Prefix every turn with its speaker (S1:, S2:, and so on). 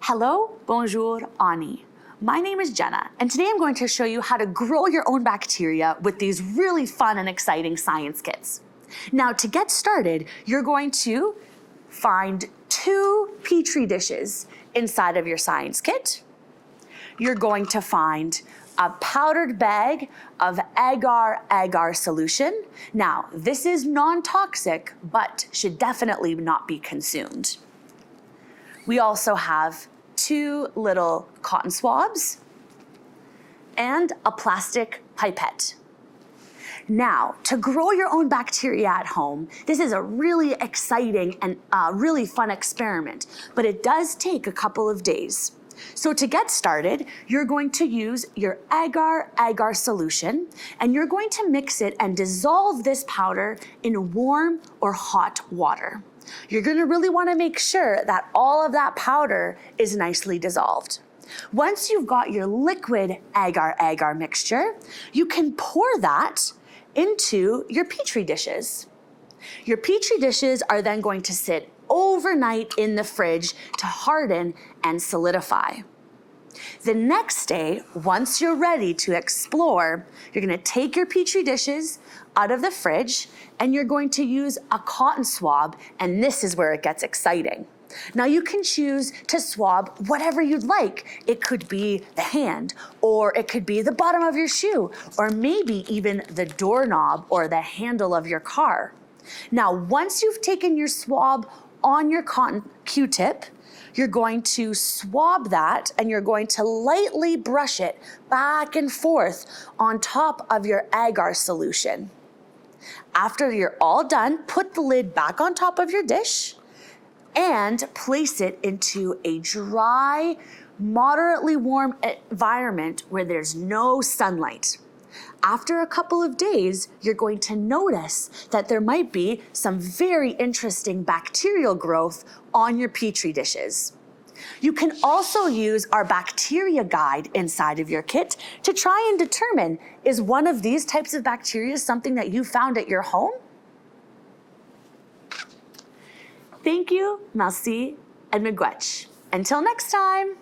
S1: Hello, bonjour, Ani. My name is Jenna, and today I'm going to show you how to grow your own bacteria with these really fun and exciting science kits. Now, to get started, you're going to find 2 Petri dishes inside of your science kit. You're going to find a powdered bag of agar-agar solution. Now, this is non-toxic, but should definitely not be consumed. We also have 2 little cotton swabs and a plastic pipette. Now, to grow your own bacteria at home, this is a really exciting and really fun experiment, but it does take a couple of days. So to get started, you're going to use your agar-agar solution, and you're going to mix it and dissolve this powder in warm or hot water. You're going to really want to make sure that all of that powder is nicely dissolved. Once you've got your liquid agar-agar mixture, you can pour that into your Petri dishes. Your Petri dishes are then going to sit overnight in the fridge to harden and solidify. The next day, once you're ready to explore, you're going to take your Petri dishes out of the fridge and you're going to use a cotton swab, and this is where it gets exciting. Now you can choose to swab whatever you'd like. It could be the hand, or it could be the bottom of your shoe, or maybe even the doorknob or the handle of your car. Now, once you've taken your swab on your cotton Q-tip, you're going to swab that and you're going to lightly brush it back and forth on top of your agar solution. After you're all done, put the lid back on top of your dish and place it into a dry, moderately warm environment where there's no sunlight. After a couple of days, you're going to notice that there might be some very interesting bacterial growth on your Petri dishes. You can also use our bacteria guide inside of your kit to try and determine, is one of these types of bacteria something that you found at your home? Thank you, merci, and miigwech. Until next time.